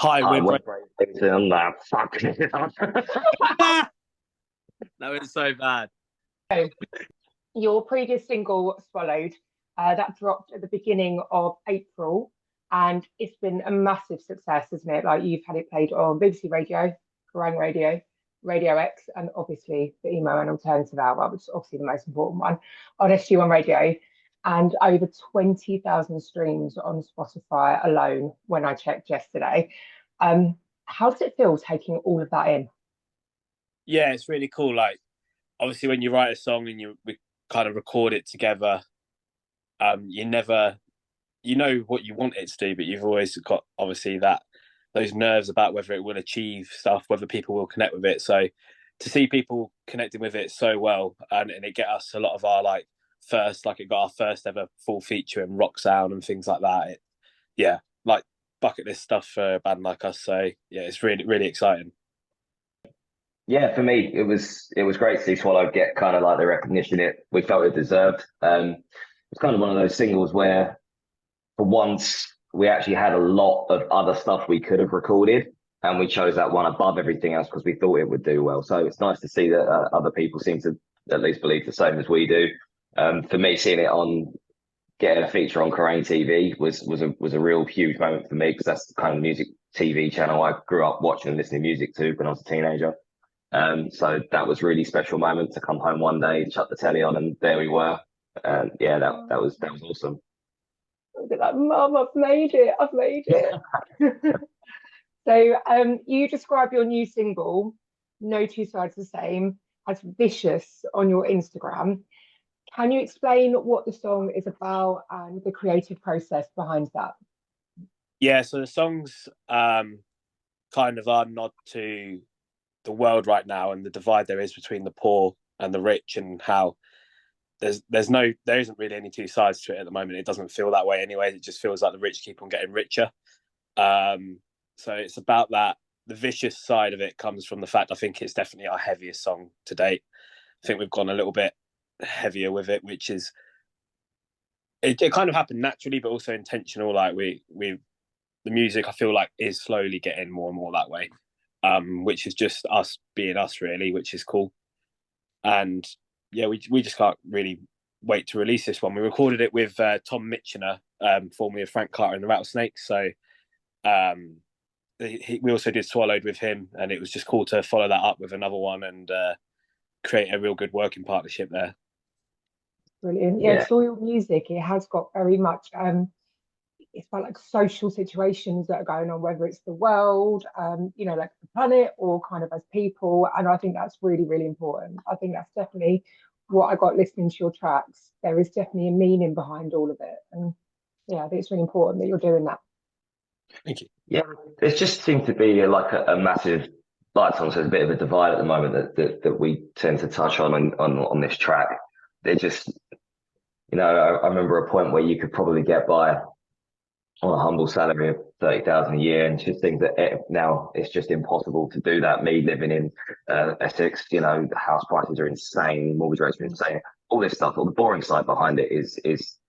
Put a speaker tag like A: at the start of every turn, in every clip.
A: Hi,
B: I
A: we're
B: went Brave Liaison. Fuck.
A: that was so bad.
C: So, your previous single, Swallowed, that dropped at the beginning of April, and it's been a massive success, isn't it? Like you've had it played on BBC Radio, Kerrang Radio, Radio X, and obviously the emo and alternative hour, which is obviously the most important one, on SG1 Radio, and over 20,000 streams on Spotify alone when I checked yesterday. How does it feel taking all of that in?
A: Yeah, it's really cool. Like, obviously, when you write a song and we kind of record it together, you never, you know what you want it to do, but you've always got obviously those nerves about whether it will achieve stuff, whether people will connect with it. So to see people connecting with it so well, and it get us a lot of our it got our first ever full feature and rock sound and things like that. Yeah, like bucket list stuff for a band like us. So yeah, it's really really exciting.
B: Yeah, for me, it was great to see Swallow get kind of like the recognition we felt it deserved. It's kind of one of those singles where, for once, we actually had a lot of other stuff we could have recorded, and we chose that one above everything else because we thought it would do well. So it's nice to see that other people seem to at least believe the same as we do. For me, seeing it on getting a feature on Kerrang TV was a real huge moment for me because that's the kind of music TV channel I grew up watching and listening to music to when I was a teenager. So that was a really special moment to come home one day, shut the telly on, and there we were. Yeah, that was awesome.
C: Like, Mum, I've made it. I've made it. So, you describe your new single, No Two Sides the Same, as vicious on your Instagram. Can you explain what the song is about and the creative process behind that?
A: Yeah, so the songs kind of are a nod to the world right now and the divide there is between the poor and the rich, and how there isn't really any two sides to it at the moment. It doesn't feel that way anyway. It just feels like the rich keep on getting richer. So it's about that. The vicious side of it comes from the fact I think it's definitely our heaviest song to date. I think we've gone a little bit heavier with it, which is it kind of happened naturally, but also intentional. Like we the music I feel like is slowly getting more and more that way, which is just us being us really, which is cool. And yeah, we just can't really wait to release this one. We recorded it with Tom Mitchener, formerly of Frank Carter and the Rattlesnakes. So we also did Swallowed with him, and it was just cool to follow that up with another one and create a real good working partnership there.
C: Brilliant. Yeah, it's all your music. It has got very much it's about like social situations that are going on, whether it's the world, like the planet, or kind of as people. And I think that's really, really important. I think that's definitely what I got listening to your tracks. There is definitely a meaning behind all of it. And yeah, I think it's really important that you're doing that.
A: Thank you.
B: Yeah, it just seems to be like a massive, like someone says, a bit of a divide at the moment that we tend to touch on this track. They're just, I remember a point where you could probably get by on a humble salary of 30,000 a year, and just think that now it's just impossible to do that. Me living in Essex, the house prices are insane, mortgage rates are insane. All this stuff, all the boring side behind it is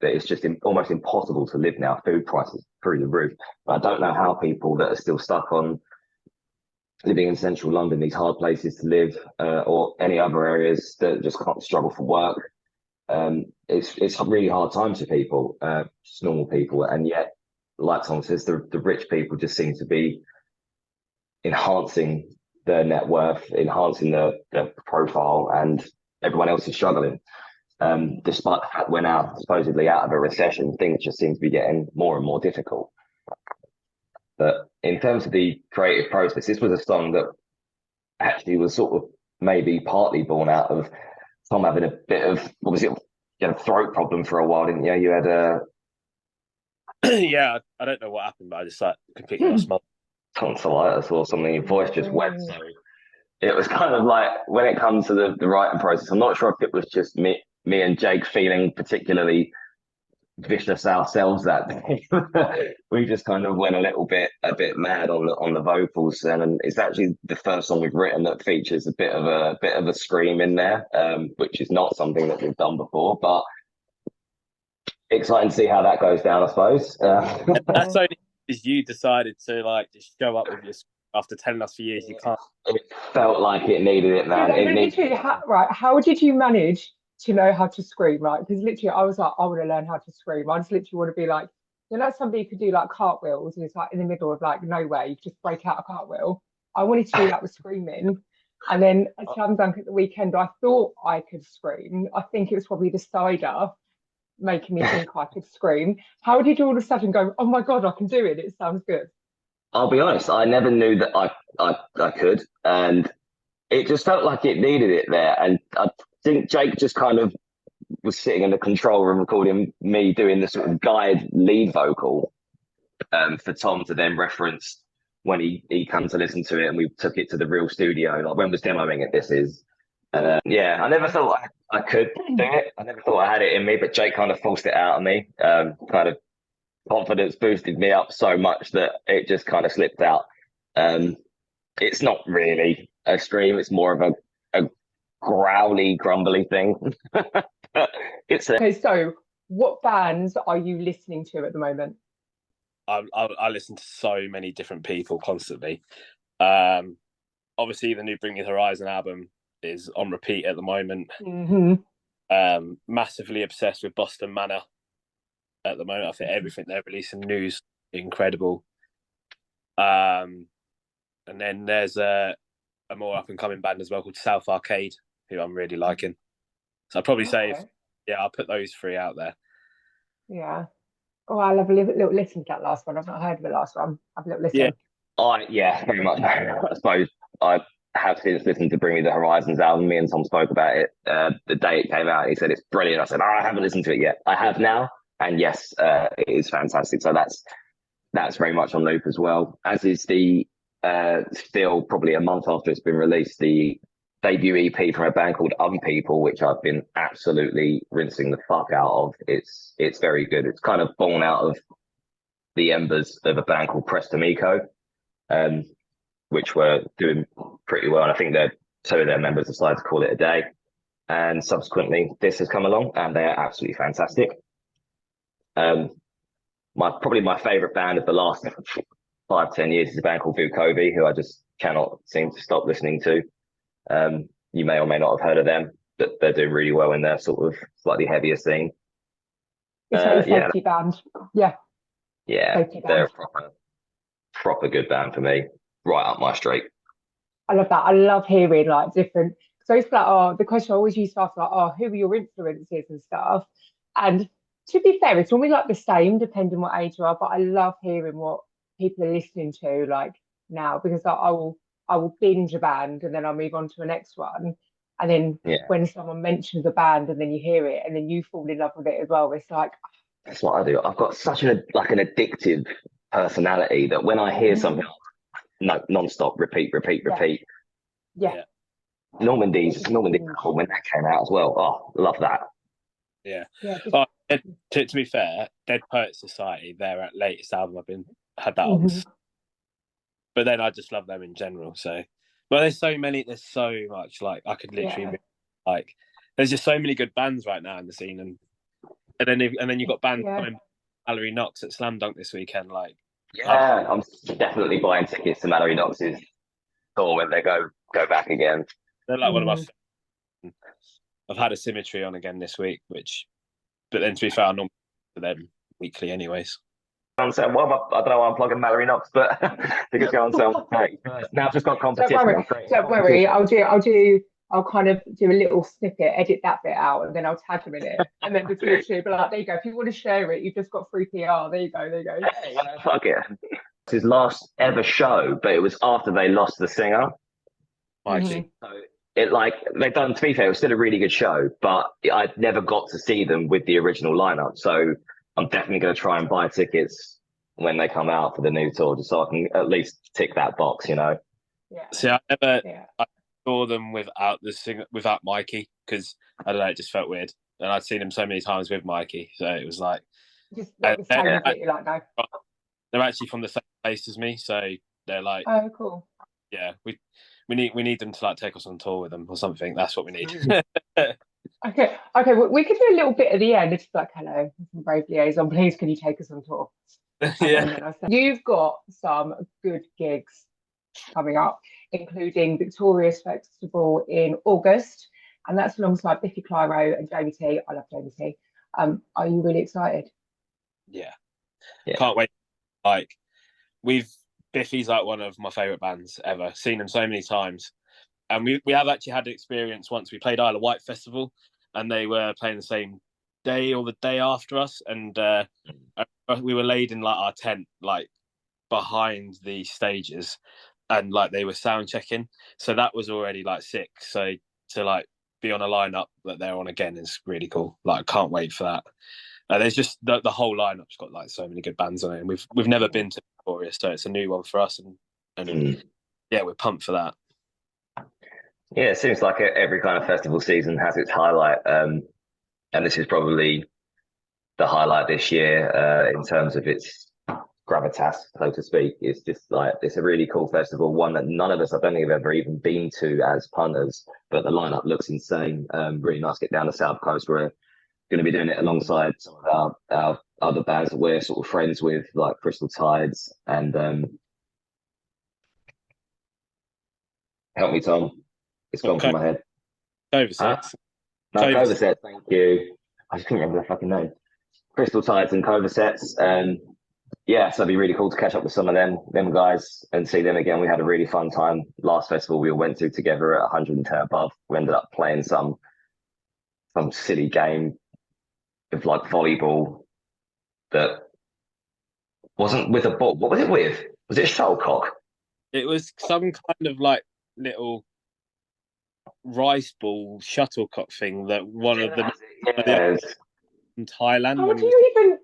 B: that it's just almost impossible to live now. Food prices through the roof. But I don't know how people that are still stuck on living in central London, these hard places to live, or any other areas that just can't struggle for work. It's really hard times for people, just normal people, and yet, like Tom says, the rich people just seem to be enhancing their net worth, enhancing their profile, and everyone else is struggling. Despite the fact we're now supposedly out of a recession, things just seem to be getting more and more difficult. But in terms of the creative process, this was a song that actually was sort of maybe partly born out of Tom having a bit of, what was it, you had a throat problem for a while, didn't you? You had a
A: yeah, I don't know what happened, but I just completely lost my
B: tonsillitis or something. Your voice just went. So it was kind of like, when it comes to the writing process, I'm not sure if it was just me and Jake feeling particularly vicious ourselves that day. We just kind of went a bit mad on the vocals, and it's actually the first song we've written that features a bit of a scream in there, which is not something that we've done before, but exciting to see how that goes down, I suppose.
A: that's only is you decided to like just show up with your after telling us for years you can't.
B: It felt like it needed it, man. It needed
C: literally, right, how did you manage to know how to scream, right? Because literally, I was like, I want to learn how to scream. I just literally want to be like, somebody could do like cartwheels and it's like in the middle of like nowhere, you just break out a cartwheel. I wanted to do that with screaming. And then at Slam Dunk at the weekend, I thought I could scream. I think it was probably the cider making me think I could scream. How did you all of a sudden go, oh my God, I can do it? It sounds good.
B: I'll be honest, I never knew that I could, and it just felt like it needed it there. And I think Jake just kind of was sitting in the control room recording me doing the sort of guide lead vocal for Tom to then reference when he comes to listen to it, and we took it to the real studio. Like when was demoing it, this is. And yeah, I never thought I could do it. I never thought I had it in me, but Jake kind of forced it out of me. Kind of confidence boosted me up so much that it just kind of slipped out. It's not really a scream; it's more of a growly, grumbly thing.
C: Okay, so what bands are you listening to at the moment?
A: I listen to so many different people constantly. Obviously, the new Bring Me the Horizon album is on repeat at the moment. Massively obsessed with Boston Manor at the moment. I think everything they're releasing new's incredible. And then there's a more up and coming band as well called South Arcade, who I'm really liking. So I'd probably say, I'll put those three out there.
C: Yeah. Oh, I'll have a little listen to that last one. I've not heard of the last one. Have a little listen.
B: Yeah, very much. I suppose I have since listened to Bring Me the Horizons album. Me and Tom spoke about it the day it came out. He said it's brilliant. I said, I haven't listened to it yet. I have now, and yes, it is fantastic. So that's very much on loop as well. As is the still probably a month after it's been released, the debut EP from a band called People, which I've been absolutely rinsing the fuck out of. It's very good. It's kind of born out of the embers of a band called Prestamico, which were doing pretty well. And I think two of their members decided to call it a day. And subsequently, this has come along, and they are absolutely fantastic. Probably my favorite band of the last 5-10 years is a band called Vukovi, who I just cannot seem to stop listening to. You may or may not have heard of them, but they're doing really well in their sort of slightly heavier scene.
C: It's a safety band. Yeah.
B: Yeah, they're a proper good band for me. Right up my street.
C: I love that. I love hearing like different. So it's like, the question I always used to ask, like, who are your influences and stuff? And to be fair, it's normally like the same depending what age you are. But I love hearing what people are listening to like now, because I will binge a band and then I'll move on to the next one. And then when someone mentions a band and then you hear it and then you fall in love with it as well, it's like,
B: that's what I do. I've got such an addictive personality that when I hear something, non-stop, repeat.
C: Yeah.
B: Normandy's when that came out as well. Oh, love that.
A: Yeah. To be fair, Dead Poets Society, their latest album, had that on. But then I just love them in general. So, but there's so much. Like I could literally like. There's just so many good bands right now in the scene, and then you've got bands coming. Mallory Knox at Slam Dunk this weekend. Like,
B: I'm definitely buying tickets to Mallory Knox's tour when they go back again.
A: They're like one of my. I've had a Symmetry on again this week, but then to be fair, I normally for them weekly, anyways.
B: So, I don't know why I'm plugging Mallory Knox, but because go on sale. Now I've just got competition.
C: Don't worry. I'll kind of do a little snippet, edit that bit out, and then I'll tag them in it. And then just literally be like, there you go. If you want to share it, you've just got free PR. There you go.
B: Hey, fuck it. It's his last ever show, but it was after they lost the singer. So they've done, to be fair, it was still a really good show, but I never got to see them with the original lineup. So I'm definitely going to try and buy tickets when they come out for the new tour, just so I can at least tick that box, Yeah.
A: See, I saw them without the singer, without Mikey, because I don't know, it just felt weird. And I'd seen them so many times with Mikey, so it was like
C: just not the same as it, like no.
A: They're actually from the same place as me, so they're like,
C: oh, cool.
A: Yeah, we need them to like take us on tour with them or something. That's what we need.
C: Okay. Well, we could do a little bit at the end. It's like, hello, I'm from Brave Liaison. Please, can you take us on tour?
A: Yeah.
C: And then I said, you've got some good gigs coming up, including Victoria's Festival in August, and that's alongside Biffy Clyro and Jamie T. I love Jamie T. Are you really excited?
A: Yeah.
B: Yeah.
A: Can't wait. Like we've Biffy's like one of my favourite bands ever. Seen them so many times. And we have actually had the experience once. We played Isle of Wight Festival and they were playing the same day or the day after us. And we were laid in like our tent, like behind the stages, and like they were sound checking. So that was already like sick. So to like be on a lineup that they're on again is really cool. Like I can't wait for that. There's just the whole lineup's got like so many good bands on it, and we've never been to Victoria, so it's a new one for us, and yeah, we're pumped for that.
B: Yeah, it seems like every kind of festival season has its highlight, and this is probably the highlight this year in terms of its gravitas, so to speak. It's just like it's a really cool festival, one that none of us, I don't think, have ever even been to as punters, but the lineup looks insane. Really nice to get down the south coast. We're going to be doing it alongside some of our other bands that we're sort of friends with, like Crystal Tides and help me, Tom. It's gone from my head.
A: Covasex.
B: No, Covaset, thank you. I just couldn't remember the fucking name. Crystal Tides and Covasets. Yeah, so it'd be really cool to catch up with some of them guys and see them again. We had a really fun time last festival we all went to together at 110 above. We ended up playing some silly game of like volleyball that wasn't with a ball. What was it with? Was it a shuttlecock?
A: It was some kind of like little rice ball shuttlecock thing that one of the in Thailand.
C: How do you even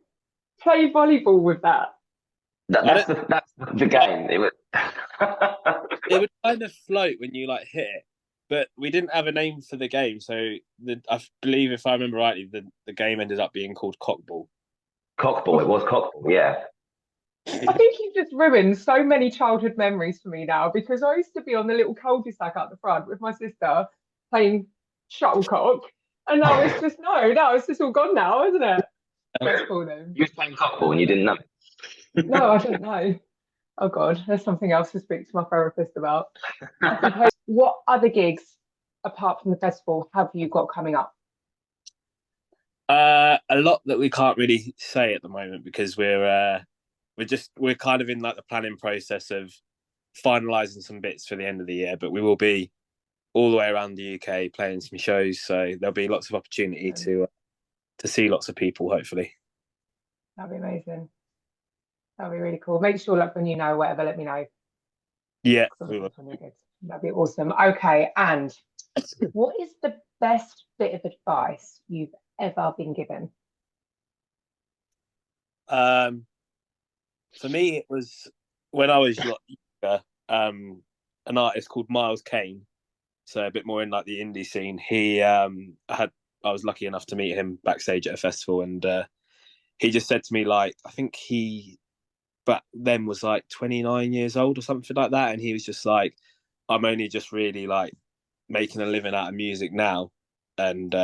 C: play volleyball with that?
B: That's the game. It would
A: it would kind of float when you like hit it, but we didn't have a name for the game, so I believe, if I remember rightly, the game ended up being called cockball.
B: Cockball. It was cockball. Yeah.
C: I think you've just ruined so many childhood memories for me now, because I used to be on the little cul-de-sac out the front with my sister playing shuttlecock, and now it's just it's just all gone now, isn't it? That's cool then.
B: You were playing cockball and you didn't know.
C: No, I didn't know. Oh God, there's something else to speak to my therapist about. What other gigs, apart from the festival, have you got coming up?
A: A lot that we can't really say at the moment because we're kind of in like the planning process of finalising some bits for the end of the year, but we will be all the way around the UK playing some shows, so there'll be lots of opportunity to see lots of people, hopefully.
C: That'd be amazing. That'd be really cool. Make sure, like, when you know whatever, let me know.
A: Yeah, we will.
C: That'd be awesome. Okay, and what is the best bit of advice you've ever been given?
A: For me, it was when I was younger. An artist called Miles Kane, so a bit more in like the indie scene. I was lucky enough to meet him backstage at a festival, and he just said to me, like, I think he back then was like 29 years old or something like that, and he was just like, I'm only just really like making a living out of music now, and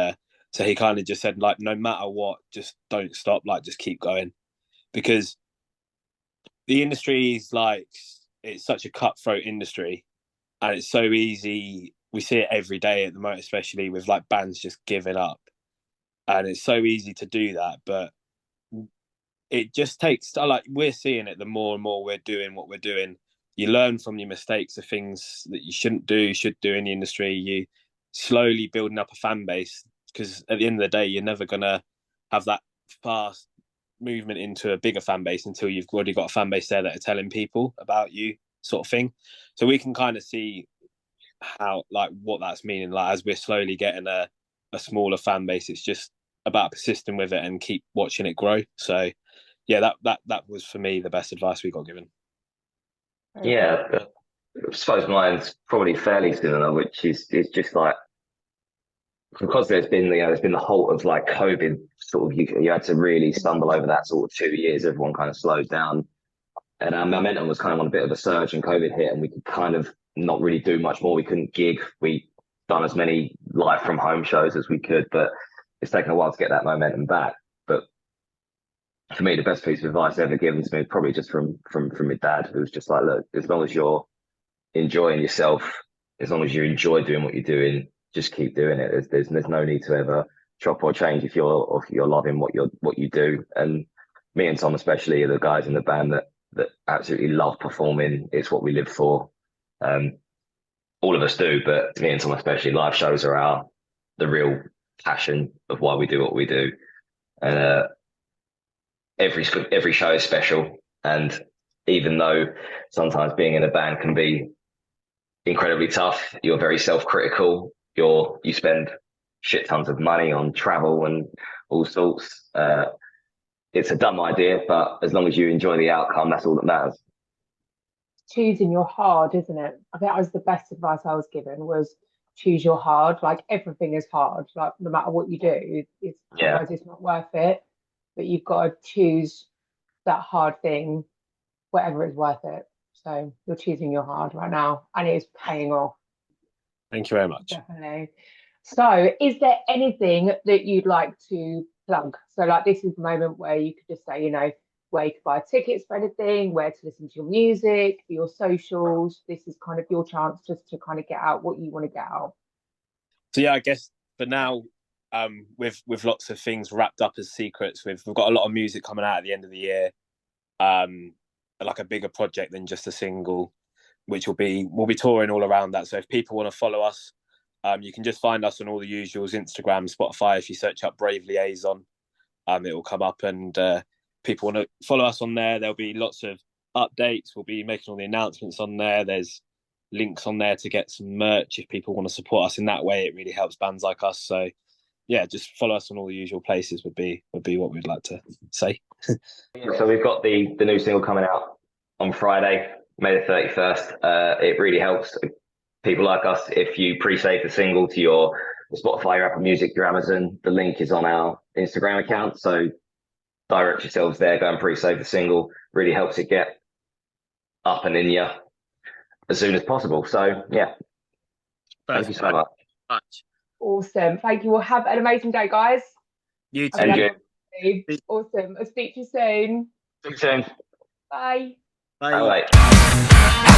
A: so he kind of just said, like, no matter what, just don't stop, like, just keep going, because the industry is like, it's such a cutthroat industry, and it's so easy. We see it every day at the moment, especially with like bands just giving up, and it's so easy to do that, but it just takes, like, we're seeing it, the more and more we're doing what we're doing, you learn from your mistakes of things that you should do in the industry. You slowly building up a fan base, because at the end of the day, you're never gonna have that fast movement into a bigger fan base until you've already got a fan base there that are telling people about you, sort of thing. So we can kind of see how, like, what that's meaning, like, as we're slowly getting a smaller fan base. It's just about persisting with it and keep watching it grow. So yeah, that was for me the best advice we got given.
B: Yeah, I suppose mine's probably fairly similar, which is just like, because there's been the halt of like COVID, sort of you had to really stumble over that sort of 2 years. Everyone kind of slowed down, and our momentum was kind of on a bit of a surge, and COVID hit, and we could kind of not really do much more. We couldn't gig. We done as many live from home shows as we could, but it's taken a while to get that momentum back. But for me, the best piece of advice ever given to me, probably just from my dad, who was just like, look, as long as you're enjoying yourself, as long as you enjoy doing what you're doing, just keep doing it. There's no need to ever drop or change if you're loving what you do. And me and Tom especially are the guys in the band that absolutely love performing. It's what we live for. All of us do, but me and Tom especially, live shows are the real passion of why we do what we do. And every show is special. And even though sometimes being in a band can be incredibly tough, you're very self-critical. You spend shit tons of money on travel and all sorts. It's a dumb idea, but as long as you enjoy the outcome, that's all that matters.
C: Choosing your hard, isn't it? I think that was the best advice I was given, was choose your hard. Like, everything is hard. Like, no matter what you do, otherwise it's not worth it. But you've got to choose that hard thing, whatever is worth it. So you're choosing your hard right now, and it is paying off.
A: Thank you very much.
C: Definitely. So, is there anything that you'd like to plug? So, like, this is the moment where you could just say, where you could buy tickets for anything, where to listen to your music, your socials. This is kind of your chance just to kind of get out what you want to get out.
A: So yeah, I guess for now, with lots of things wrapped up as secrets, we've got a lot of music coming out at the end of the year, like a bigger project than just a single, which we'll be touring all around that. So if people want to follow us, you can just find us on all the usuals: Instagram, Spotify. If you search up Brave Liaison, it will come up, and people want to follow us on there. There'll be lots of updates. We'll be making all the announcements on there. There's links on there to get some merch if people want to support us in that way. It really helps bands like us. So yeah, just follow us on all the usual places would be what we'd like to say.
B: So we've got the new single coming out on Friday, May the 31st. It really helps people like us if you pre-save the single to your Spotify, your Apple Music, your Amazon. The link is on our Instagram account, so direct yourselves there, go and pre-save the single. Really helps it get up and in you as soon as possible. So yeah, thank you so much.
C: Awesome. Thank you. Well, have an amazing day, guys.
A: You too.
C: Awesome. I'll speak to you soon.
B: Speak soon.
C: Bye.
A: Bye.
B: Bye.